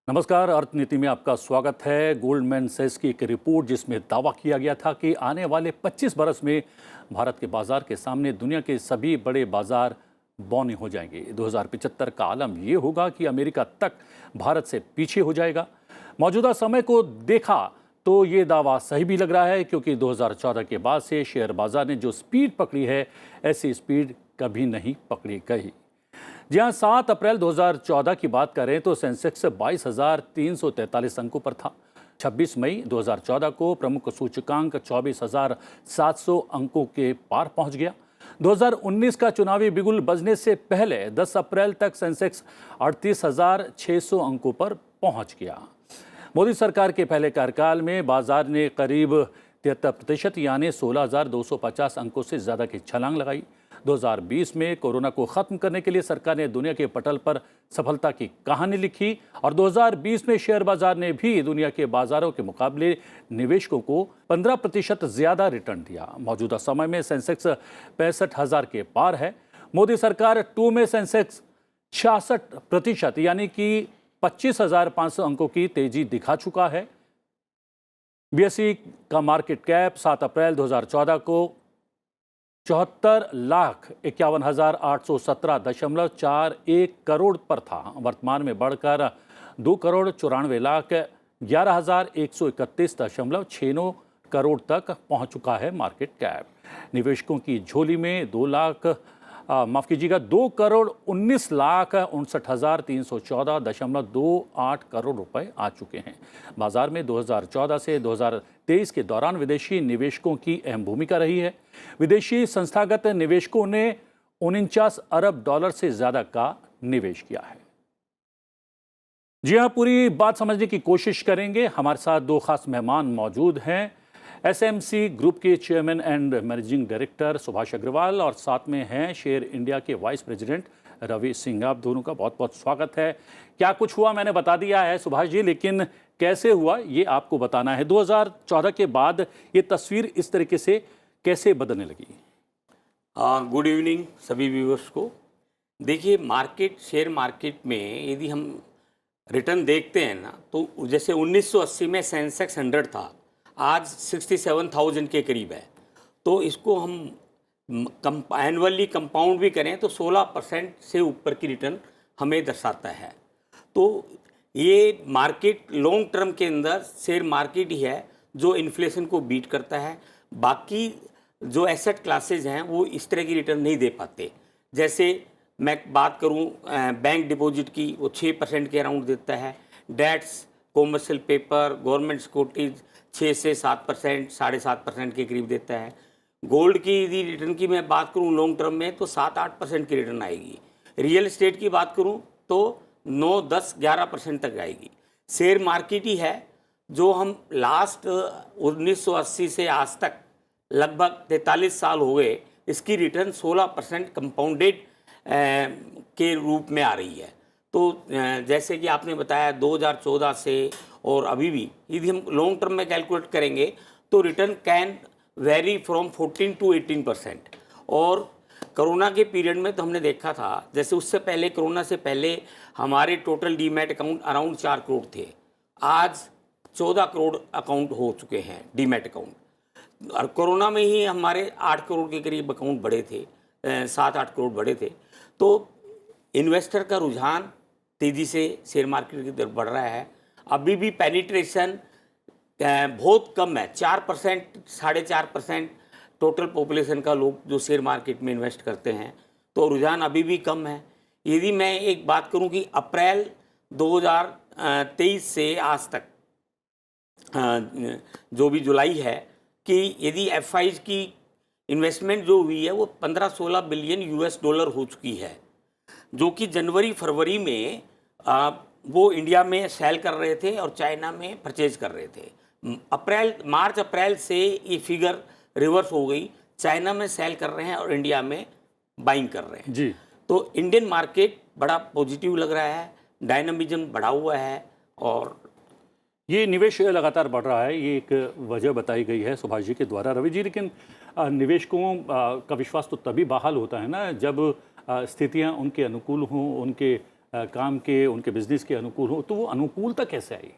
नमस्कार। अर्थनीति में आपका स्वागत है। गोल्डमैन सैक्स की एक रिपोर्ट जिसमें दावा किया गया था कि आने वाले 25 बरस में भारत के बाजार के सामने दुनिया के सभी बड़े बाजार बौने हो जाएंगे। 2075 का आलम ये होगा कि अमेरिका तक भारत से पीछे हो जाएगा। मौजूदा समय को देखा तो ये दावा सही भी लग रहा है, क्योंकि 2014 के बाद से शेयर बाजार ने जो स्पीड पकड़ी है, ऐसी स्पीड कभी नहीं पकड़ी गई। जी हाँ, 7 अप्रैल 2014 की बात करें तो सेंसेक्स 22,343 अंकों पर था। 26 मई 2014 को प्रमुख सूचकांक 24,700 अंकों के पार पहुंच गया। 2019 का चुनावी बिगुल बजने से पहले 10 अप्रैल तक सेंसेक्स 38,600 अंकों पर पहुंच गया। मोदी सरकार के पहले कार्यकाल में बाजार ने करीब 73% यानी 16,250 अंकों से ज़्यादा की छलांग लगाई। 2020 में कोरोना को खत्म करने के लिए सरकार ने दुनिया के पटल पर सफलता की कहानी लिखी और 2020 में शेयर बाजार ने भी दुनिया के बाजारों के मुकाबले निवेशकों को 15% ज्यादा रिटर्न दिया। मौजूदा समय में सेंसेक्स 65,000 के पार है। मोदी सरकार 2 में सेंसेक्स 66% यानी कि 25,500 अंकों की तेजी दिखा चुका है। बीएसई का मार्केट कैप 7 अप्रैल 2014 को 74,51,817.41 करोड़ पर था। वर्तमान में बढ़कर 2,94,11,131.69 करोड़ तक पहुंच चुका है मार्केट कैप। निवेशकों की झोली में 2,19,59,59,314.28 करोड़ रुपए आ चुके हैं। बाजार में 2014 से 2023 के दौरान विदेशी निवेशकों की अहम भूमिका रही है। विदेशी संस्थागत निवेशकों ने 49 अरब डॉलर से ज्यादा का निवेश किया है। जी हाँ, पूरी बात समझने की कोशिश करेंगे। हमारे साथ 2 खास मेहमान मौजूद हैं। एसएमसी ग्रुप के chairman and managing director Subhash Agarwal और साथ में हैं शेयर इंडिया के वाइस प्रेसिडेंट रवि सिंह। आप दोनों का बहुत बहुत स्वागत है। क्या कुछ हुआ मैंने बता दिया है सुभाष जी, लेकिन कैसे हुआ ये आपको बताना है। 2014 के बाद ये तस्वीर इस तरीके से कैसे बदलने लगी? गुड इवनिंग सभी व्यूअर्स को। देखिए, शेयर मार्केट में यदि हम रिटर्न देखते हैं ना, तो जैसे 1980 में सेंसेक्स 100 था, आज 67,000 के करीब है। तो इसको हम एनुअली कंपाउंड भी करें तो 16% से ऊपर की रिटर्न हमें दर्शाता है। तो ये मार्केट लॉन्ग टर्म के अंदर शेयर मार्केट ही है जो इन्फ्लेशन को बीट करता है। बाकी जो एसेट क्लासेज हैं वो इस तरह की रिटर्न नहीं दे पाते। जैसे मैं बात करूं बैंक डिपॉजिट की, वो 6% के अराउंड देता है। Debts, commercial paper, government securities 6 से 7%, 7.5% के करीब देता है। गोल्ड की यदि रिटर्न की मैं बात करूं लॉन्ग टर्म में तो 7-8% की रिटर्न आएगी। रियल एस्टेट की बात करूं तो 9, 10, 11% तक आएगी। शेयर मार्केट ही है जो हम लास्ट 1980 से आज तक लगभग 43 साल हो गए, इसकी रिटर्न 16% कंपाउंडेड के रूप में आ रही है। तो जैसे कि आपने बताया 2014 से और अभी भी यदि हम लॉन्ग टर्म में कैलकुलेट करेंगे तो return can very from 14 to 18%। और कोरोना के पीरियड में तो हमने देखा था, जैसे उससे पहले, कोरोना से पहले हमारे total demat account around 4 crore थे, आज 14 करोड़ अकाउंट हो चुके हैं डीमैट अकाउंट। और कोरोना में ही हमारे 8 करोड़ के करीब अकाउंट बढ़े थे, 7-8 करोड़ बढ़े थे। तो इन्वेस्टर का रुझान तेज़ी से शेयर मार्केट की तरफ बढ़ रहा है। अभी भी पेनिट्रेशन बहुत कम है, 4%, 4.5% टोटल पॉपुलेशन का लोग जो शेयर मार्केट में इन्वेस्ट करते हैं, तो रुझान अभी भी कम है। यदि मैं एक बात करूं कि अप्रैल 2023 से आज तक जो भी जुलाई है, कि यदि एफआईज की इन्वेस्टमेंट जो हुई है वो 15-16 बिलियन यूएस डॉलर हो चुकी है, जो कि जनवरी फरवरी में वो इंडिया में सेल कर रहे थे और चाइना में परचेज कर रहे थे। मार्च अप्रैल से ये फिगर रिवर्स हो गई, चाइना में सेल कर रहे हैं और इंडिया में बाइंग कर रहे हैं जी। तो इंडियन मार्केट बड़ा पॉजिटिव लग रहा है, डायनामिज्म बढ़ा हुआ है और ये निवेश लगातार बढ़ रहा है। ये एक वजह बताई गई है सुभाष जी के द्वारा। रवि जी, लेकिन निवेशकों का विश्वास तो तभी बहाल होता है ना जब स्थितियां उनके अनुकूल हों, उनके काम के, उनके बिजनेस के अनुकूल हो, तो वो अनुकूलता कैसे आई?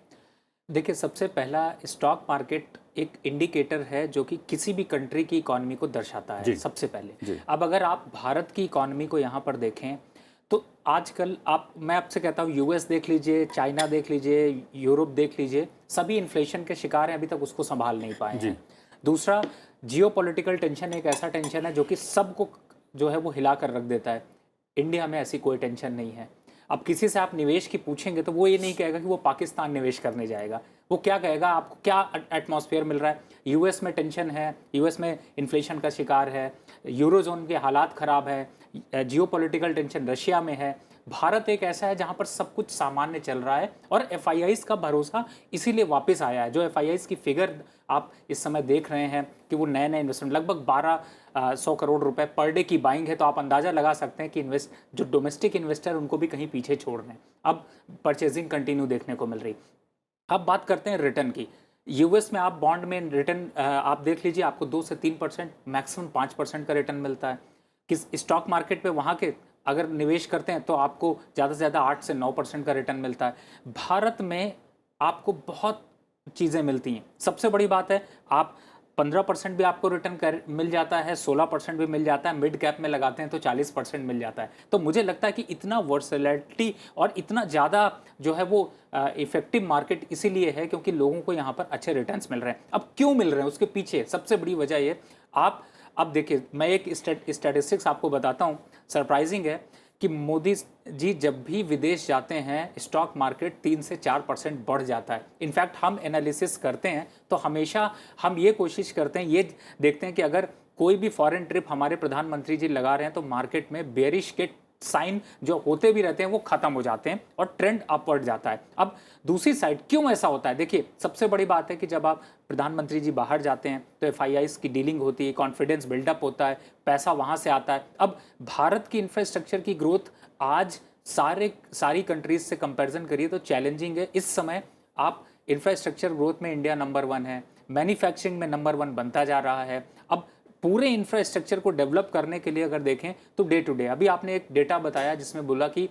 देखिए, सबसे पहला स्टॉक मार्केट एक इंडिकेटर है जो कि किसी भी कंट्री की इकॉनमी को दर्शाता है, सबसे पहले। अब अगर आप भारत की इकॉनमी को यहाँ पर देखें तो आजकल मैं आपसे कहता हूँ, यूएस देख लीजिए, चाइना देख लीजिए, यूरोप देख लीजिए, सभी इन्फ्लेशन के शिकार हैं, अभी तक उसको संभाल नहीं पाए हैं। दूसरा, जियोपॉलिटिकल टेंशन एक ऐसा टेंशन है जो कि सबको जो है वो हिला कर रख देता है। इंडिया में ऐसी कोई टेंशन नहीं है। अब किसी से आप निवेश की पूछेंगे तो वो ये नहीं कहेगा कि वो पाकिस्तान निवेश करने जाएगा, वो क्या कहेगा, आपको क्या एटमॉस्फेयर मिल रहा है। यूएस में टेंशन है, यूएस में इन्फ्लेशन का शिकार है, यूरोजोन के हालात ख़राब है, जियोपॉलिटिकल टेंशन रशिया में है। भारत एक ऐसा है जहां पर सब कुछ सामान्य चल रहा है और एफआईआईज़ का भरोसा इसीलिए वापस आया है। जो एफआईआईज़ की फिगर आप इस समय देख रहे हैं कि वो नए नए इन्वेस्टमेंट लगभग 1200 करोड़ रुपए पर डे की बाइंग है, तो आप अंदाज़ा लगा सकते हैं कि जो डोमेस्टिक इन्वेस्टर उनको भी कहीं पीछे छोड़ रहे हैं। अब परचेजिंग कंटिन्यू देखने को मिल रही। अब बात करते हैं रिटर्न की। यूएस में आप बॉन्ड में रिटर्न आप देख लीजिए, आपको 2 से 3%, मैक्सिमम 5% का रिटर्न मिलता है। किस स्टॉक मार्केट पे वहाँ के अगर निवेश करते हैं तो आपको ज़्यादा से ज़्यादा 8 से 9% का रिटर्न मिलता है। भारत में आपको बहुत चीज़ें मिलती हैं। सबसे बड़ी बात है, आप 15% भी आपको रिटर्न मिल जाता है, 16% भी मिल जाता है, मिड कैप में लगाते हैं तो 40% मिल जाता है। तो मुझे लगता है कि इतना वर्सैलिटी और इतना ज़्यादा जो है वो इफेक्टिव मार्केट इसीलिए है क्योंकि लोगों को यहाँ पर अच्छे रिटर्न्स मिल रहे हैं। अब क्यों मिल रहे हैं, उसके पीछे सबसे बड़ी वजह ये, आप अब देखिए, मैं एक स्टैटिस्टिक्स आपको बताता हूँ, सरप्राइजिंग है कि मोदी जी जब भी विदेश जाते हैं स्टॉक मार्केट 3 से 4% बढ़ जाता है। इनफैक्ट हम एनालिसिस करते हैं तो हमेशा हम ये कोशिश करते हैं, ये देखते हैं कि अगर कोई भी फॉरेन ट्रिप हमारे प्रधानमंत्री जी लगा रहे हैं तो मार्केट में बेरिश के साइन जो होते भी रहते हैं वो खत्म हो जाते हैं और ट्रेंड अपवर्ड जाता है। अब दूसरी साइड क्यों ऐसा होता है, देखिए सबसे बड़ी बात है कि जब आप प्रधानमंत्री जी बाहर जाते हैं तो एफआईआईज़ की डीलिंग होती है, कॉन्फिडेंस बिल्डअप होता है, पैसा वहाँ से आता है। अब भारत की इंफ्रास्ट्रक्चर की ग्रोथ आज सारी कंट्रीज से कंपैरिजन करिए तो चैलेंजिंग है। इस समय आप इंफ्रास्ट्रक्चर ग्रोथ में इंडिया नंबर 1 है, मैन्युफैक्चरिंग में नंबर 1 बनता जा रहा है। अब पूरे इंफ्रास्ट्रक्चर को डेवलप करने के लिए अगर देखें तो डे टू डे, अभी आपने एक डेटा बताया जिसमें बोला कि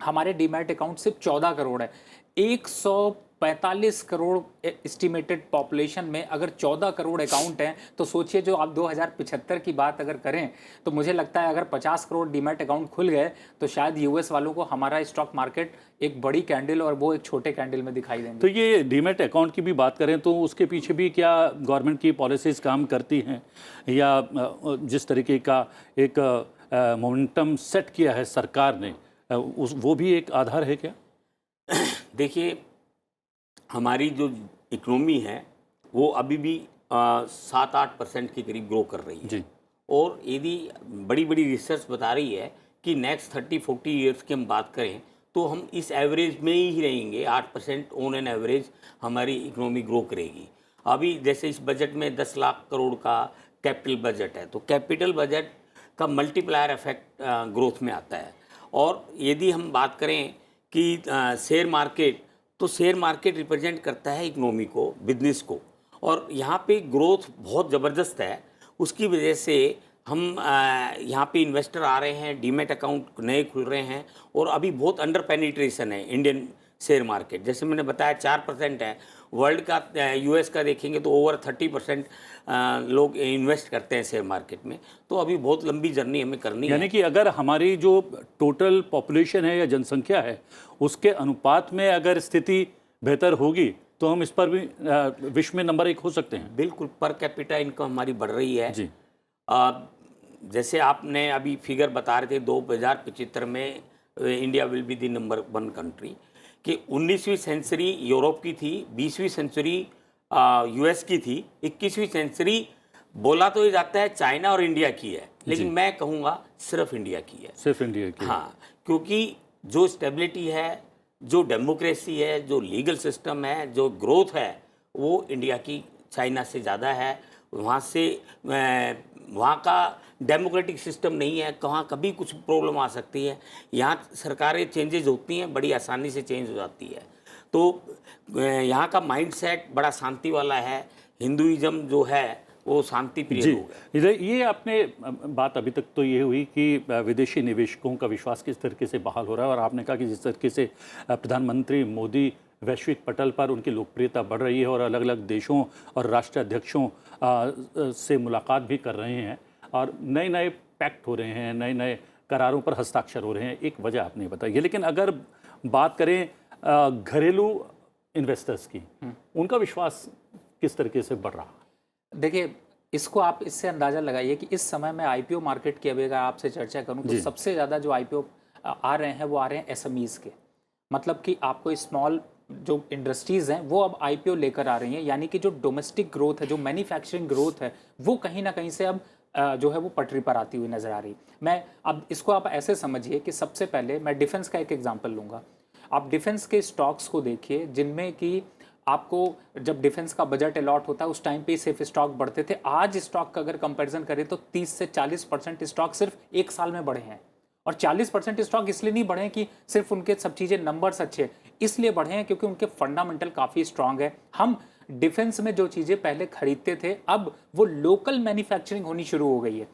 हमारे डीमैट अकाउंट सिर्फ 14 करोड़ है। 145 करोड़ एस्टिमेटेड पॉपुलेशन में अगर 14 करोड़ अकाउंट हैं तो सोचिए, जो आप 2075 की बात अगर करें तो मुझे लगता है अगर 50 करोड़ डीमैट अकाउंट खुल गए तो शायद यूएस वालों को हमारा स्टॉक मार्केट एक बड़ी कैंडल और वो एक छोटे कैंडल में दिखाई देंगे। तो ये डीमैट अकाउंट की भी बात करें तो उसके पीछे भी क्या गवर्नमेंट की पॉलिसीज़ काम करती हैं, या जिस तरीके का एक मोमेंटम सेट किया है सरकार ने, वो भी एक आधार है क्या? देखिए, हमारी जो इकोनॉमी है वो अभी भी 7-8% के करीब ग्रो कर रही है जी। और यदि बड़ी बड़ी रिसर्च बता रही है कि नेक्स्ट 30-40 ईयर्स की हम बात करें तो हम इस एवरेज में ही रहेंगे, 8% ऑन एन एवरेज हमारी इकोनॉमी ग्रो करेगी। अभी जैसे इस बजट में 10 लाख करोड़ का कैपिटल बजट है, तो कैपिटल बजट का मल्टीप्लायर इफेक्ट ग्रोथ में आता है। और यदि हम बात करें कि शेयर मार्केट, तो शेयर मार्केट रिप्रेजेंट करता है इकोनॉमी को, बिजनेस को, और यहाँ पे ग्रोथ बहुत ज़बरदस्त है। उसकी वजह से हम यहाँ पे इन्वेस्टर आ रहे हैं, डीमैट अकाउंट नए खुल रहे हैं और अभी बहुत अंडर पेनिट्रेशन है इंडियन शेयर मार्केट। जैसे मैंने बताया 4% है, वर्ल्ड का यूएस का देखेंगे तो ओवर 30% लोग इन्वेस्ट करते हैं शेयर मार्केट में। तो अभी बहुत लंबी जर्नी हमें करनी है। यानी कि अगर हमारी जो टोटल पॉपुलेशन है या जनसंख्या है उसके अनुपात में अगर स्थिति बेहतर होगी तो हम इस पर भी विश्व में नंबर 1 हो सकते हैं। बिल्कुल, पर कैपिटा इनकम हमारी बढ़ रही है जी। जैसे आपने अभी फिगर बता रहे थे 2075 में India will be the number 1 country, कि 19वीं सेंचुरी यूरोप की थी, 20वीं सेंचुरी यूएस की थी, 21वीं सेंचुरी बोला तो ये जाता है चाइना और इंडिया की है, लेकिन मैं कहूँगा सिर्फ इंडिया की है। सिर्फ इंडिया की। हाँ, क्योंकि जो स्टेबिलिटी है, जो डेमोक्रेसी है, जो लीगल सिस्टम है, जो ग्रोथ है, वो इंडिया की चाइना से ज़्यादा है। वहाँ का डेमोक्रेटिक सिस्टम नहीं है, कहाँ कभी कुछ प्रॉब्लम आ सकती है। यहाँ सरकारें चेंजेज होती हैं, बड़ी आसानी से चेंज हो जाती है। तो यहाँ का माइंडसेट बड़ा शांति वाला है। हिंदुइज्म जो है वो शांति प्रिय जी, लोग हैं। ये आपने बात अभी तक तो ये हुई कि विदेशी निवेशकों का विश्वास किस तरीके से बहाल हो रहा है, और आपने कहा कि जिस तरीके से प्रधानमंत्री मोदी वैश्विक पटल पर उनकी लोकप्रियता बढ़ रही है और अलग अलग देशों और राष्ट्राध्यक्षों से मुलाकात भी कर रहे हैं और नए नए पैक्ट हो रहे हैं, नए नए करारों पर हस्ताक्षर हो रहे हैं, एक वजह आपने बताई है। लेकिन अगर बात करें घरेलू इन्वेस्टर्स की, उनका विश्वास किस तरीके से बढ़ रहा है? देखिए, इसको आप इससे अंदाज़ा लगाइए कि इस समय में आईपीओ मार्केट की अगर आपसे चर्चा करूं तो सबसे ज़्यादा जो आईपीओ आ रहे हैं वो आ रहे हैं एसएमईज़ के। मतलब कि आपको स्मॉल जो इंडस्ट्रीज़ हैं वो अब आईपीओ लेकर आ रही हैं, यानी कि जो डोमेस्टिक ग्रोथ है, जो मैन्युफैक्चरिंग ग्रोथ है, वो कहीं ना कहीं से अब जो है वो पटरी पर आती हुई नज़र आ रही। मैं अब इसको आप ऐसे समझिए कि सबसे पहले मैं डिफेंस का एक एग्जांपल लूँगा। आप डिफेंस के स्टॉक्स को देखिए जिनमें कि आपको जब डिफेंस का बजट अलॉट होता है उस टाइम पे सिर्फ स्टॉक बढ़ते थे। आज स्टॉक का अगर कंपैरिजन करें तो 30 से 40% स्टॉक सिर्फ एक साल में बढ़े हैं। और 40% स्टॉक इसलिए नहीं बढ़े कि सिर्फ उनके सब चीज़ें नंबर्स अच्छे, इसलिए बढ़े हैं क्योंकि उनके फंडामेंटल काफ़ी स्ट्रांग है। हम डिफेंस में जो चीज़ें पहले खरीदते थे अब वो लोकल मैन्युफैक्चरिंग होनी शुरू हो गई है।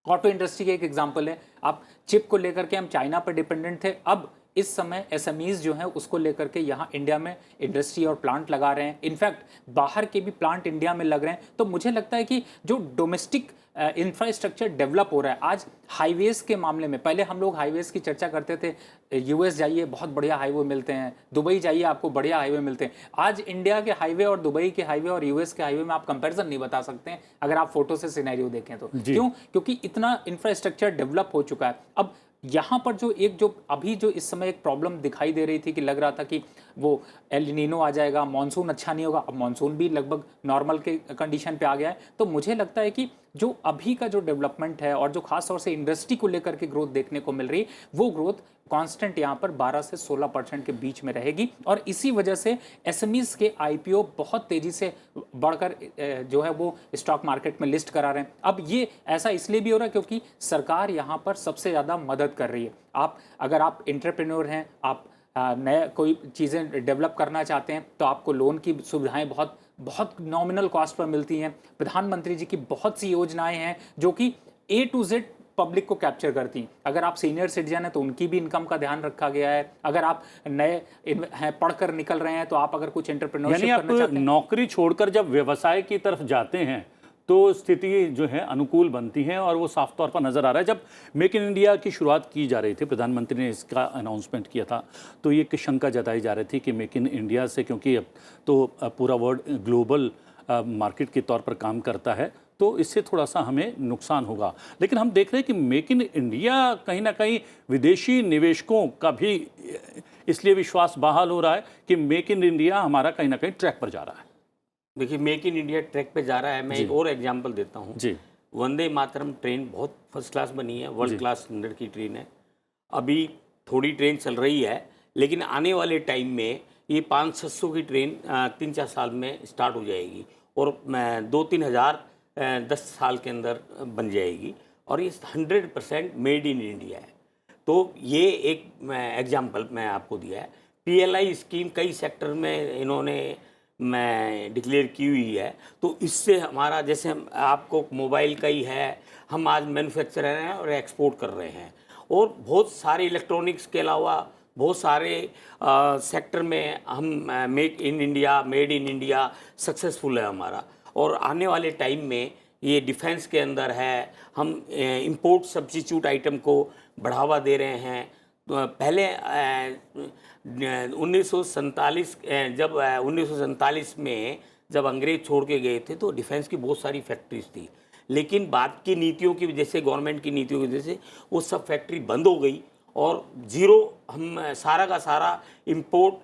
ऑटो इंडस्ट्री का एक एग्जांपल है, आप चिप को लेकर के हम चाइना पर डिपेंडेंट थे, अब इस समय एसएमईज जो हैं उसको लेकर के यहाँ इंडिया में इंडस्ट्री और प्लांट लगा रहे हैं। इनफैक्ट बाहर के भी प्लांट इंडिया में लग रहे हैं। तो मुझे लगता है कि जो डोमेस्टिक इंफ्रास्ट्रक्चर डेवलप हो रहा है आज हाईवेज के मामले में, पहले हम लोग हाईवेज की चर्चा करते थे, यूएस जाइए बहुत बढ़िया हाईवे मिलते हैं, दुबई जाइए आपको बढ़िया हाईवे मिलते हैं। आज इंडिया के हाईवे और दुबई के हाईवे और यूएस के हाईवे में आप कंपैरिजन नहीं बता सकते हैं अगर आप फोटो से सिनेरियो देखें तो। क्यों? क्योंकि इतना इंफ्रास्ट्रक्चर डेवलप हो चुका है। अब यहाँ पर जो अभी जो इस समय एक प्रॉब्लम दिखाई दे रही थी कि लग रहा था कि वो एल नीनो आ जाएगा, मॉनसून अच्छा नहीं होगा, अब मॉनसून भी लगभग नॉर्मल के कंडीशन पे आ गया है। तो मुझे लगता है कि जो अभी का जो डेवलपमेंट है और जो खास तौर से इंडस्ट्री को लेकर के ग्रोथ देखने को मिल रही है, वो ग्रोथ कांस्टेंट यहाँ पर 12 से 16% के बीच में रहेगी। और इसी वजह से एसएमईज के आईपीओ बहुत तेजी से बढ़कर जो है वो स्टॉक मार्केट में लिस्ट करा रहे हैं। अब ये ऐसा इसलिए भी हो रहा है क्योंकि सरकार यहाँ पर सबसे ज़्यादा मदद कर रही है। अगर आप एंटरप्रेन्योर हैं, आप नए कोई चीज़ें डेवलप करना चाहते हैं तो आपको लोन की सुविधाएं बहुत बहुत नॉमिनल कॉस्ट पर मिलती हैं। प्रधानमंत्री जी की बहुत सी योजनाएं हैं जो कि A to Z पब्लिक को कैप्चर करती हैं। अगर आप सीनियर सिटीजन हैं तो उनकी भी इनकम का ध्यान रखा गया है। अगर आप नए हैं पढ़कर निकल रहे हैं तो आप अगर कुछ एंटरप्रेन्योरशिप करना चाहते हैं, नौकरी छोड़कर जब व्यवसाय की तरफ जाते हैं तो स्थिति जो है अनुकूल बनती है और वो साफ तौर पर नज़र आ रहा है। जब मेक इन इंडिया की शुरुआत की जा रही थी, प्रधानमंत्री ने इसका अनाउंसमेंट किया था, तो ये एक शंका जताई जा रही थी कि मेक इन इंडिया से, क्योंकि अब तो पूरा वर्ल्ड ग्लोबल मार्केट के तौर पर काम करता है, तो इससे थोड़ा सा हमें नुकसान होगा। लेकिन हम देख रहे हैं कि मेक इन इंडिया कहीं ना कहीं विदेशी निवेशकों का भी इसलिए विश्वास बहाल हो रहा है कि मेक इन इंडिया हमारा कहीं ना कहीं ट्रैक पर जा रहा है। देखिए, मेक इन इंडिया ट्रैक पे जा रहा है। मैं एक और एग्जांपल देता हूँ जी। वंदे मातरम ट्रेन बहुत फर्स्ट क्लास बनी है, वर्ल्ड क्लास स्टैंडर्ड की ट्रेन है। अभी थोड़ी ट्रेन चल रही है, लेकिन आने वाले टाइम में ये 500-600 की ट्रेन 3-4 साल में स्टार्ट हो जाएगी और 2-3 हज़ार 10 साल के अंदर बन जाएगी। और ये 100% मेड इन इंडिया है। तो ये एक एग्जांपल मैं आपको दिया है। PLI स्कीम कई सेक्टर में इन्होंने डिक्लेयर की हुई है। तो इससे हमारा, जैसे हम आपको मोबाइल का ही है, हम आज मैन्युफैक्चरर हैं और एक्सपोर्ट कर रहे हैं, और बहुत सारे इलेक्ट्रॉनिक्स के अलावा बहुत सारे सेक्टर में हम make in India, made in India successful है हमारा। और आने वाले टाइम में ये डिफेंस के अंदर है, हम इंपोर्ट सब्स्टिट्यूट आइटम को बढ़ावा दे रहे हैं। तो पहले 1947 में जब अंग्रेज छोड़ के गए थे तो डिफेंस की बहुत सारी फैक्ट्रीज थी, लेकिन बाद की नीतियों की वजह से, गवर्नमेंट की नीतियों की वजह से वो सब फैक्ट्री बंद हो गई और ज़ीरो, हम सारा का सारा इंपोर्ट,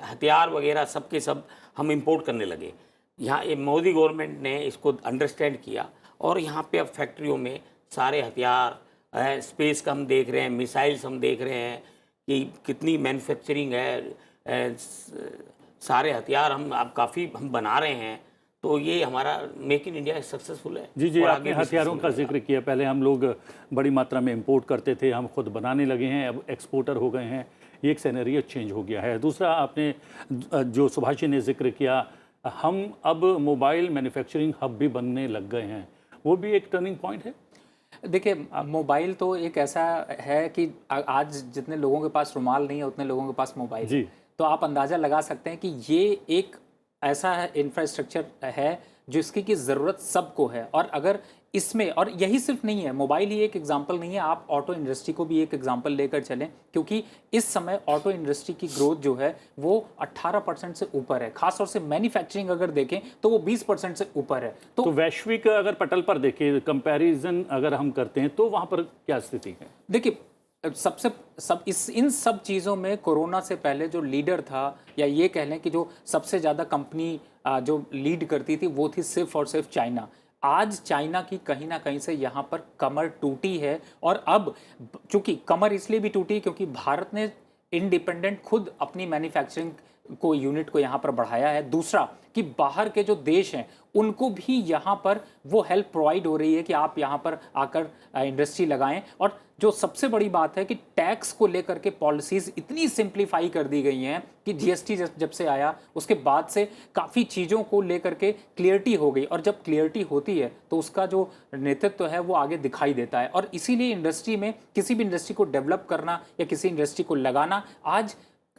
हथियार वगैरह सब के सब हम इंपोर्ट करने लगे। यहाँ ये मोदी गवर्नमेंट ने इसको अंडरस्टैंड किया और यहाँ पे अब फैक्ट्रियों में सारे हथियार, स्पेस का हम देख रहे हैं, मिसाइल्स हम देख रहे हैं कि कितनी मैन्युफैक्चरिंग है, सारे हथियार हम काफ़ी हम बना रहे हैं। तो ये हमारा मेक इन इंडिया सक्सेसफुल है। जी जी, आपने हथियारों का जिक्र किया। पहले हम लोग बड़ी मात्रा में इंपोर्ट करते थे, हम खुद बनाने लगे हैं, अब एक्सपोर्टर हो गए हैं। ये एक सिनेरियो चेंज हो गया है। दूसरा, आपने जो सुभाष जी ने जिक्र किया हम अब मोबाइल मैन्युफैक्चरिंग हब भी बनने लग गए हैं, वो भी एक टर्निंग पॉइंट है। देखिए, मोबाइल तो एक ऐसा है कि आज जितने लोगों के पास रुमाल नहीं है उतने लोगों के पास मोबाइल है। जी। तो आप अंदाज़ा लगा सकते हैं कि ये एक ऐसा इंफ्रास्ट्रक्चर है जिसकी की ज़रूरत सबको है। और अगर इसमें, और यही सिर्फ नहीं है, मोबाइल ही एक एग्जांपल नहीं है, आप ऑटो इंडस्ट्री को भी एक एग्जांपल लेकर चलें, क्योंकि इस समय ऑटो इंडस्ट्री की ग्रोथ जो है वो 18% से ऊपर है। खासतौर से मैन्युफैक्चरिंग अगर देखें तो वो 20% से ऊपर है। तो वैश्विक अगर पटल पर देखें, कंपैरिजन अगर हम करते हैं तो वहाँ पर क्या स्थिति है? देखिए, इन सब चीज़ों में कोरोना से पहले जो लीडर था, या ये कह लें कि जो सबसे ज़्यादा कंपनी जो लीड करती थी, वो थी सिर्फ और सिर्फ चाइना। आज चाइना की कहीं ना कहीं से यहाँ पर कमर टूटी है। और अब चूंकि कमर इसलिए भी टूटी क्योंकि भारत ने इंडिपेंडेंट खुद अपनी मैन्युफैक्चरिंग को यूनिट को यहाँ पर बढ़ाया है। दूसरा कि बाहर के जो देश हैं उनको भी यहाँ पर वो हेल्प प्रोवाइड हो रही है कि आप यहाँ पर आकर इंडस्ट्री लगाएं। और जो सबसे बड़ी बात है कि टैक्स को लेकर के पॉलिसीज इतनी सिंप्लीफाई कर दी गई हैं कि जीएसटी जब से आया उसके बाद से काफ़ी चीज़ों को लेकर के क्लियरिटी हो गई। और जब क्लियरिटी होती है तो उसका जो नेतृत्व है वो आगे दिखाई देता है। और इसीलिए इंडस्ट्री में किसी भी इंडस्ट्री को डेवलप करना या किसी इंडस्ट्री को लगाना आज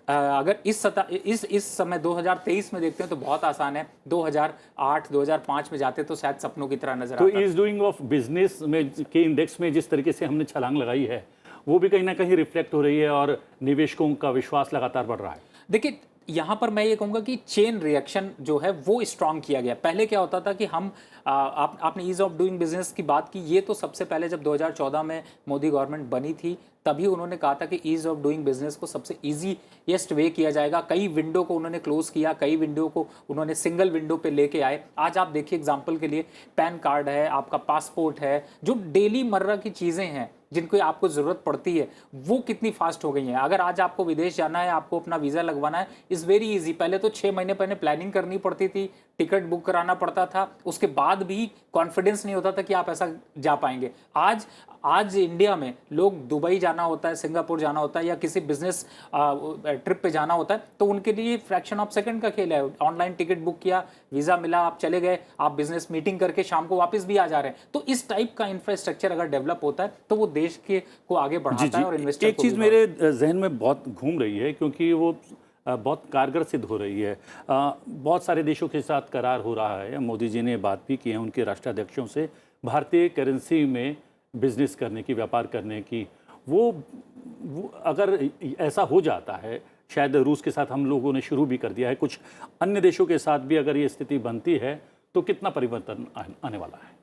अगर इस समय 2023 में देखते हैं तो बहुत आसान है। 2008 2005 में जाते तो शायद सपनों की तरह नजर आता। तो ईज डूइंग ऑफ बिजनेस में के इंडेक्स में जिस तरीके से हमने छलांग लगाई है वो भी कहीं ना कहीं रिफ्लेक्ट हो रही है और निवेशकों का विश्वास लगातार बढ़ रहा है। देखिए, यहाँ पर मैं ये कहूँगा कि चेन रिएक्शन जो है वो स्ट्रांग किया गया। पहले क्या होता था कि हम आपने ईज ऑफ डूइंग बिजनेस की बात की, ये तो सबसे पहले जब 2014 में मोदी गवर्नमेंट बनी थी तभी उन्होंने कहा था कि ईज ऑफ डूइंग बिजनेस को सबसे ईजीएस्ट वे किया जाएगा। कई विंडो को उन्होंने क्लोज किया, कई विंडो को उन्होंने सिंगल विंडो पे लेके आए। आज आप देखिए एग्जांपल के लिए पैन कार्ड है, आपका पासपोर्ट है, जो डेली मर्रा की चीज़ें हैं जिनको आपको ज़रूरत पड़ती है वो कितनी फास्ट हो गई हैं। अगर आज आपको विदेश जाना है, आपको अपना वीज़ा लगवाना है, इज़ वेरी इजी। पहले तो 6 महीने पहले प्लानिंग करनी पड़ती थी, टिकट बुक कराना पड़ता था, उसके बाद भी कॉन्फिडेंस नहीं होता था कि आप ऐसा जा पाएंगे। आज इंडिया में लोग दुबई जाना होता है, सिंगापुर जाना होता है या किसी बिजनेस ट्रिप पे जाना होता है तो उनके लिए फ्रैक्शन ऑफ सेकंड का खेल है। ऑनलाइन टिकट बुक किया, वीज़ा मिला, आप चले गए, आप बिजनेस मीटिंग करके शाम को वापस भी आ जा रहे हैं। तो इस टाइप का इंफ्रास्ट्रक्चर अगर डेवलप होता है तो वो देश के को आगे बढ़ाता है और इन्वेस्टर एक चीज़ मेरे जहन में बहुत घूम रही है क्योंकि वो बहुत कारगर सिद्ध हो रही है। बहुत सारे देशों के साथ करार हो रहा है। मोदी जी ने बात भी की है उनके राष्ट्राध्यक्षों से भारतीय करेंसी में बिजनेस करने की, व्यापार करने की। वो अगर ऐसा हो जाता है, शायद रूस के साथ हम लोगों ने शुरू भी कर दिया है, कुछ अन्य देशों के साथ भी अगर ये स्थिति बनती है तो कितना परिवर्तन आने वाला है?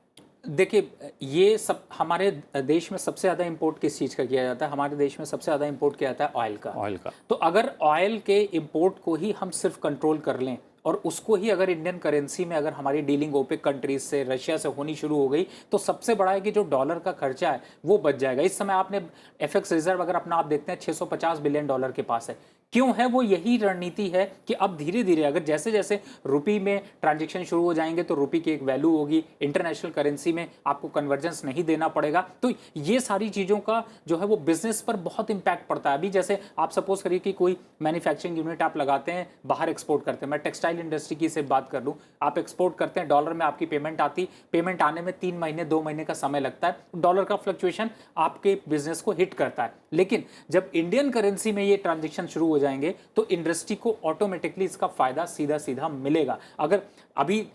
देखिए, ये सब हमारे देश में सबसे ज़्यादा इंपोर्ट किस चीज़ का किया जाता है? हमारे देश में सबसे ज़्यादा इंपोर्ट किया जाता है ऑयल का। तो अगर ऑयल के इंपोर्ट को ही हम सिर्फ कंट्रोल कर लें और उसको ही अगर इंडियन करेंसी में अगर हमारी डीलिंग ओपेक कंट्रीज से, रशिया से होनी शुरू हो गई तो सबसे बड़ा है कि जो डॉलर का खर्चा है वो बच जाएगा। इस समय आपने एफएक्स रिजर्व अगर अपना आप देखते हैं 650 बिलियन डॉलर के पास है। क्यों है? वो यही रणनीति है कि अब धीरे धीरे अगर जैसे जैसे रुपी में ट्रांजेक्शन शुरू हो जाएंगे तो रुपी की एक वैल्यू होगी, इंटरनेशनल करेंसी में आपको कन्वर्जेंस नहीं देना पड़ेगा। तो ये सारी चीज़ों का जो है वो बिजनेस पर बहुत इंपैक्ट पड़ता है। अभी जैसे आप सपोज करिए कि कोई मैन्युफैक्चरिंग यूनिट आप लगाते हैं, बाहर एक्सपोर्ट करते हैं, मैं टेक्सटाइल इंडस्ट्री की से बात कर लूँ, आप एक्सपोर्ट करते हैं, डॉलर में आपकी पेमेंट आती, पेमेंट आने में 3 महीने 2 महीने का समय लगता है, डॉलर का फ्लक्चुएशन आपके बिजनेस को हिट करता है। लेकिन जब इंडियन करेंसी में ये ट्रांजेक्शन शुरू हो जाएंगे तो इंडस्ट्री को ऑटोमेटिकली इसका फायदा सीधा सीधा मिलेगा। अगर अभी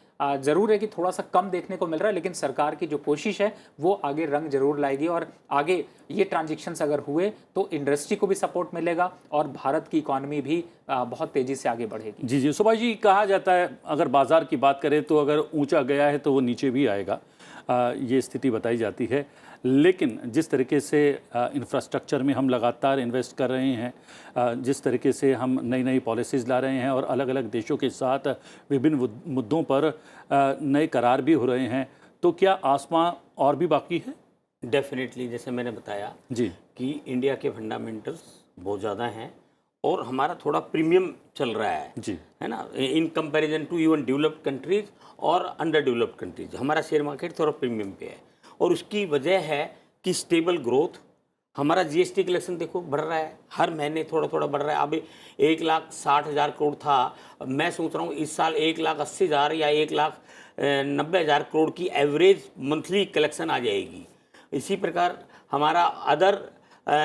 जरूर है कि थोड़ा सा कम देखने को मिल रहा है, लेकिन सरकार की जो कोशिश है वो आगे रंग जरूर लाएगी और आगे ये ट्रांजेक्शन्स अगर हुए तो इंडस्ट्री को भी सपोर्ट मिलेगा और भारत की इकॉनमी भी बहुत तेजी से आगे बढ़ेगी। जी सुभाष जी, कहा जाता है अगर बाजार की बात करें तो अगर ऊंचा गया है तो वो नीचे भी आएगा, ये स्थिति बताई जाती है। लेकिन जिस तरीके से इंफ्रास्ट्रक्चर में हम लगातार इन्वेस्ट कर रहे हैं, जिस तरीके से हम नई नई पॉलिसीज़ ला रहे हैं और अलग अलग देशों के साथ विभिन्न मुद्दों पर नए करार भी हो रहे हैं, तो क्या आसमां और भी बाकी है? डेफिनेटली, जैसे मैंने बताया जी कि इंडिया के फंडामेंटल्स बहुत ज़्यादा हैं और हमारा थोड़ा प्रीमियम चल रहा है जी, है ना, in comparison to even developed countries और अंडर डेवलप्ड कंट्रीज। हमारा शेयर मार्केट थोड़ा प्रीमियम पे है और उसकी वजह है कि स्टेबल ग्रोथ हमारा जीएसटी कलेक्शन देखो बढ़ रहा है, हर महीने थोड़ा थोड़ा बढ़ रहा है। अब 1,60,000 करोड़ था, अब मैं सोच रहा हूँ इस साल 1,80,000 या 1,90,000 करोड़ की एवरेज मंथली कलेक्शन आ जाएगी। इसी प्रकार हमारा अदर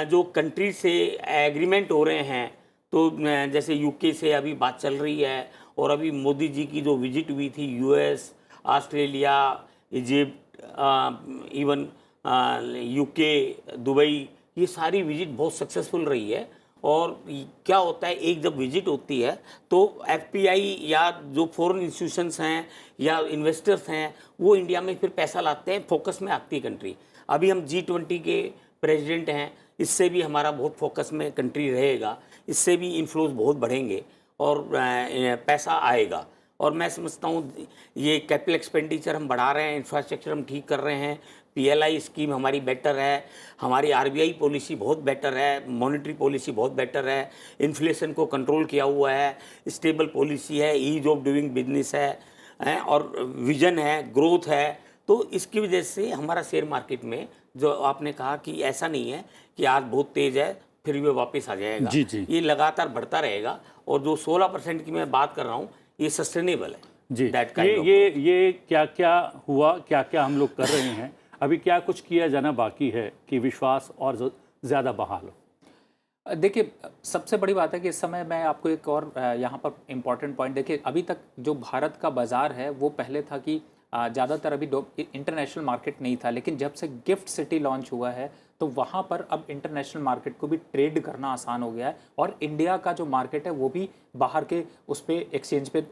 जो कंट्री से एग्रीमेंट हो रहे हैं, तो जैसे यूके से अभी बात चल रही है, और अभी मोदी जी की जो विजिट हुई थी US, Australia, Egypt, even UK, Dubai, ये सारी विजिट बहुत सक्सेसफुल रही है। और क्या होता है, एक जब विजिट होती है तो एफपीआई या जो फॉरेन इंस्टीट्यूशंस हैं या इन्वेस्टर्स हैं वो इंडिया में फिर पैसा लाते हैं, फोकस में आती है कंट्री। अभी हम G20 के प्रेसिडेंट हैं, इससे भी हमारा बहुत फोकस में कंट्री रहेगा, इससे भी इन्फ्लोज बहुत बढ़ेंगे और पैसा आएगा। और मैं समझता हूँ ये कैपिटल एक्सपेंडिचर हम बढ़ा रहे हैं, इंफ्रास्ट्रक्चर हम ठीक कर रहे हैं, पीएलआई स्कीम हमारी बेटर है, हमारी आरबीआई पॉलिसी बहुत बेटर है, मॉनेटरी पॉलिसी बहुत बेटर है, इन्फ्लेशन को कंट्रोल किया हुआ है, स्टेबल पॉलिसी है, ईज ऑफ डूइंग बिजनेस है और विजन है, ग्रोथ है। तो इसकी वजह से हमारा शेयर मार्केट में जो आपने कहा कि ऐसा नहीं है कि आज बहुत तेज़ है फिर भी वापस आ जाएगा, जी जी। ये लगातार बढ़ता रहेगा। और जो 16% की मैं बात कर रहा हूँ ये सस्टेनेबल है जी। kind ये क्या क्या हुआ, क्या क्या हम लोग कर रहे हैं, अभी क्या कुछ किया जाना बाकी है कि विश्वास और ज़्यादा बहाल हो? देखिए, सबसे बड़ी बात है कि इस समय मैं आपको एक और यहाँ पर इम्पॉर्टेंट पॉइंट, देखिए अभी तक जो भारत का बाज़ार है वो पहले था कि ज़्यादातर अभी इंटरनेशनल मार्केट नहीं था, लेकिन जब से गिफ्ट सिटी लॉन्च हुआ है तो वहाँ पर अब इंटरनेशनल मार्केट को भी ट्रेड करना आसान हो गया है, और इंडिया का जो मार्केट है वो भी बाहर के उस पर एक्सचेंज पे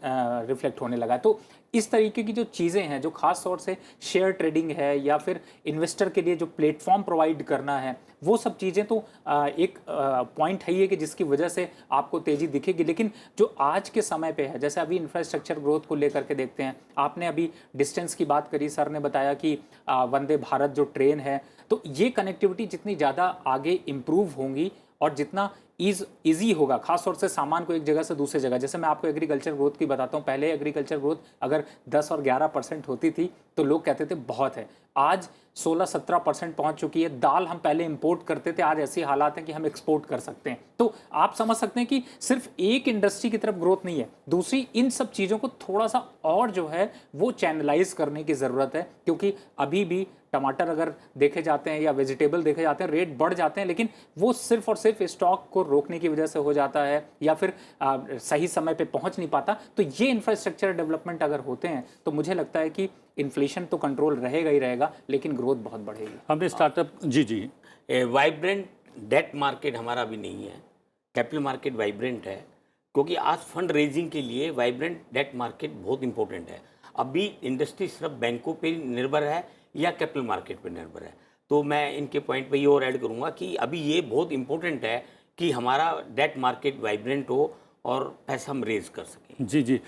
रिफ्लेक्ट होने लगा है। तो इस तरीके की जो चीज़ें हैं, जो खास तौर से शेयर ट्रेडिंग है या फिर इन्वेस्टर के लिए जो प्लेटफॉर्म प्रोवाइड करना है, वो सब चीज़ें तो एक पॉइंट है ही कि जिसकी वजह से आपको तेज़ी दिखेगी। लेकिन जो आज के समय पे है, जैसे अभी इंफ्रास्ट्रक्चर ग्रोथ को लेकर के देखते हैं, आपने अभी डिस्टेंस की बात करी, सर ने बताया कि वंदे भारत जो ट्रेन है, तो ये कनेक्टिविटी जितनी ज़्यादा आगे इम्प्रूव होंगी और जितना ईजी होगा, खास तौर से सामान को एक जगह से दूसरी जगह, जैसे मैं आपको एग्रीकल्चर ग्रोथ की बताता हूँ, पहले एग्रीकल्चर ग्रोथ अगर 10 और 11% होती थी तो लोग कहते थे बहुत है, आज 16-17% पहुंच चुकी है। दाल हम पहले इंपोर्ट करते थे, आज ऐसी हालात हैं कि हम एक्सपोर्ट कर सकते हैं। तो आप समझ सकते हैं कि सिर्फ एक इंडस्ट्री की तरफ ग्रोथ नहीं है, दूसरी इन सब चीज़ों को थोड़ा सा और जो है वो चैनलाइज करने की ज़रूरत है, क्योंकि अभी भी टमाटर अगर देखे जाते हैं या वेजिटेबल देखे जाते हैं, रेट बढ़ जाते हैं, लेकिन वो सिर्फ और सिर्फ स्टॉक को रोकने की वजह से हो जाता है या फिर सही समय पे पहुंच नहीं पाता। तो ये इंफ्रास्ट्रक्चर डेवलपमेंट अगर होते हैं तो मुझे लगता है कि इन्फ्लेशन तो कंट्रोल रहेगा ही रहेगा, लेकिन ग्रोथ बहुत बढ़ेगी। हमने स्टार्टअप जी वाइब्रेंट डेट मार्केट हमारा भी नहीं है, कैपिटल मार्केट वाइब्रेंट है, क्योंकि आज फंड रेजिंग के लिए वाइब्रेंट डेट मार्केट बहुत इंपॉर्टेंट है। अभी इंडस्ट्री सिर्फ बैंकों पे निर्भर है या कैपिटल मार्केट पे निर्भर है। तो मैं इनके पॉइंट पे ये और ऐड करूँगा कि अभी ये बहुत इंपॉर्टेंट है कि हमारा डेट मार्केट वाइब्रेंट हो और पैसा हम रेज कर सकें। जी जी।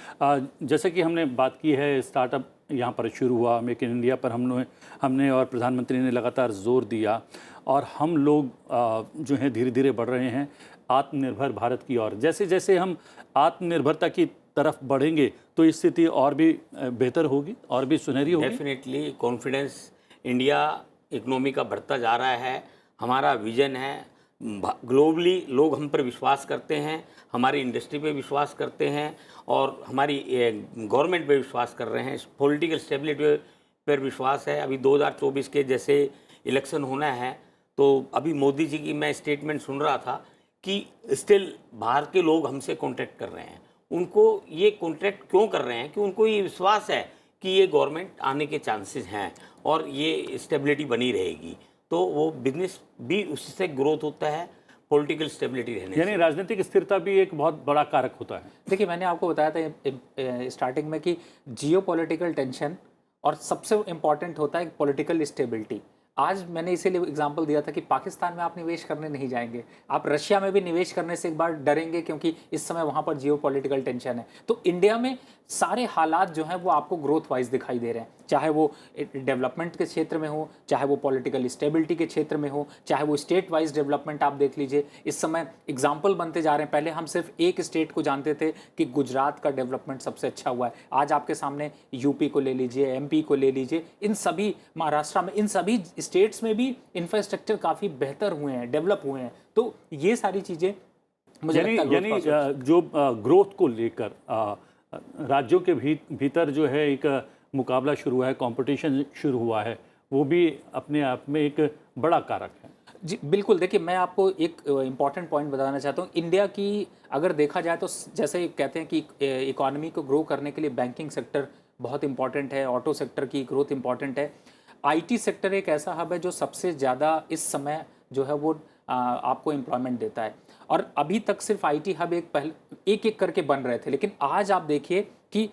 जैसे कि हमने बात की है, स्टार्टअप यहाँ पर शुरू हुआ, मेक इन इंडिया पर हमने और प्रधानमंत्री ने लगातार जोर दिया, और हम लोग जो हैं धीरे धीरे बढ़ रहे हैं आत्मनिर्भर भारत की ओर। जैसे जैसे हम आत्मनिर्भरता की तरफ बढ़ेंगे तो स्थिति और भी बेहतर होगी और भी सुनहरी होगी। डेफिनेटली कॉन्फिडेंस इंडिया इकोनॉमी का बढ़ता जा रहा है, हमारा विजन है, ग्लोबली लोग हम पर विश्वास करते हैं, हमारी इंडस्ट्री पे विश्वास करते हैं और हमारी गवर्नमेंट पे विश्वास कर रहे हैं, पॉलिटिकल स्टेबिलिटी पर विश्वास है। अभी 2024 के जैसे इलेक्शन होना है, तो अभी मोदी जी की मैं स्टेटमेंट सुन रहा था कि स्टिल बाहर के लोग हमसे कॉन्ट्रैक्ट कर रहे हैं। उनको ये कॉन्ट्रैक्ट क्यों कर रहे हैं कि उनको ये विश्वास है कि ये गवर्नमेंट आने के चांसेस हैं और ये स्टेबिलिटी बनी रहेगी, तो वो बिजनेस भी उससे ग्रोथ होता है, पॉलिटिकल स्टेबिलिटी रहने, यानी राजनीतिक स्थिरता भी एक बहुत बड़ा कारक होता है। देखिए, मैंने आपको बताया था स्टार्टिंग में कि जियोपॉलिटिकल टेंशन और सबसे इम्पॉर्टेंट होता है पॉलिटिकल स्टेबिलिटी। आज मैंने इसीलिए एग्जांपल दिया था कि पाकिस्तान में आप निवेश करने नहीं जाएंगे, आप रशिया में भी निवेश करने से एक बार डरेंगे क्योंकि इस समय वहाँ पर जियोपॉलिटिकल टेंशन है। तो इंडिया में सारे हालात जो हैं वो आपको ग्रोथ वाइज दिखाई दे रहे हैं, चाहे वो डेवलपमेंट के क्षेत्र में हो, चाहे वो पॉलिटिकल स्टेबिलिटी के क्षेत्र में हो, चाहे वो स्टेट वाइज डेवलपमेंट आप देख लीजिए। इस समय एग्जाम्पल बनते जा रहे हैं, पहले हम सिर्फ एक स्टेट को जानते थे कि गुजरात का डेवलपमेंट सबसे अच्छा हुआ है, आज आपके सामने यूपी को ले लीजिए, एमपी को ले लीजिए, इन सभी, महाराष्ट्र में, इन सभी स्टेट्स में भी इंफ्रास्ट्रक्चर काफ़ी बेहतर हुए हैं, डेवलप हुए हैं। तो ये सारी चीज़ें मुझे लगता है यानी जो ग्रोथ को लेकर राज्यों के भीतर जो है एक मुकाबला शुरू हुआ है, कंपटीशन शुरू हुआ है, वो भी अपने आप में एक बड़ा कारक है। जी बिल्कुल। देखिए, मैं आपको एक इम्पॉर्टेंट पॉइंट बताना चाहता हूँ। इंडिया की अगर देखा जाए तो जैसे कहते हैं कि इकोनॉमी को ग्रो करने के लिए बैंकिंग सेक्टर बहुत इंपॉर्टेंट है, ऑटो सेक्टर की ग्रोथ इंपॉर्टेंट है। आईटी सेक्टर एक ऐसा हब है जो सबसे ज़्यादा इस समय जो है वो आपको एम्प्लॉयमेंट देता है। और अभी तक सिर्फ आईटी हब एक करके बन रहे थे, लेकिन आज आप देखिए कि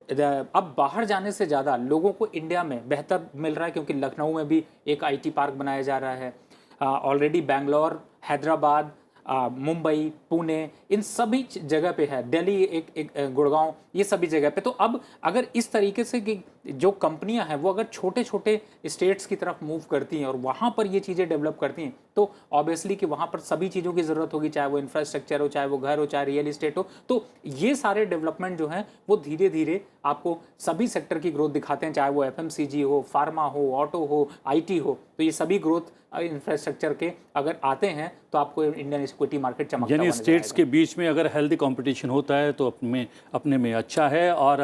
अब बाहर जाने से ज़्यादा लोगों को इंडिया में बेहतर मिल रहा है, क्योंकि लखनऊ में भी एक आईटी पार्क बनाया जा रहा है। ऑलरेडी बेंगलोर, हैदराबाद, मुंबई, पुणे, इन सभी जगह पे है, दिल्ली एक गुड़गांव, ये सभी जगह पे। तो अब अगर इस तरीके से कि जो कंपनियां हैं वो अगर छोटे छोटे स्टेट्स की तरफ मूव करती हैं और वहाँ पर ये चीज़ें डेवलप करती हैं, तो ऑब्वियसली कि वहाँ पर सभी चीज़ों की ज़रूरत होगी, चाहे वो इंफ्रास्ट्रक्चर हो, चाहे वो घर हो, चाहे रियल इस्टेट हो। तो ये सारे डेवलपमेंट जो हैं वो धीरे धीरे आपको सभी सेक्टर की ग्रोथ दिखाते हैं, चाहे वो एफएमसीजी हो, फार्मा हो, ऑटो हो, आईटी हो। तो ये सभी ग्रोथ इंफ्रास्ट्रक्चर के अगर आते हैं तो आपको इंडियन इक्विटी मार्केट चमकता यानी स्टेट्स के बीच में अगर हेल्दी कंपटीशन होता है तो अपने में अच्छा है। और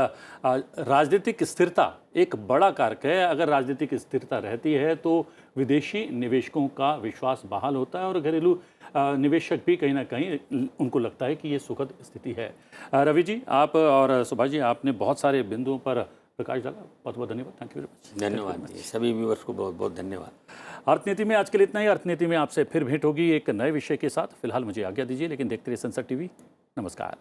राजनीतिक स्थिरता एक बड़ा कारक है। अगर राजनीतिक स्थिरता रहती है तो विदेशी निवेशकों का विश्वास बहाल होता है और घरेलू निवेशक भी कहीं ना कहीं उनको लगता है कि ये सुखद स्थिति है। रवि जी, आप और सुभाष जी, आपने बहुत सारे बिंदुओं पर प्रकाश डाला। बहुत बहुत धन्यवाद। Thank you very much. धन्यवाद जी, सभी व्यूअर्स को बहुत बहुत धन्यवाद। अर्थनीति में आज के लिए इतना ही। अर्थनीति में आपसे फिर भेंट होगी एक नए विषय के साथ। फिलहाल मुझे आज्ञा दीजिए, लेकिन देखते रहिए संसद टीवी। नमस्कार।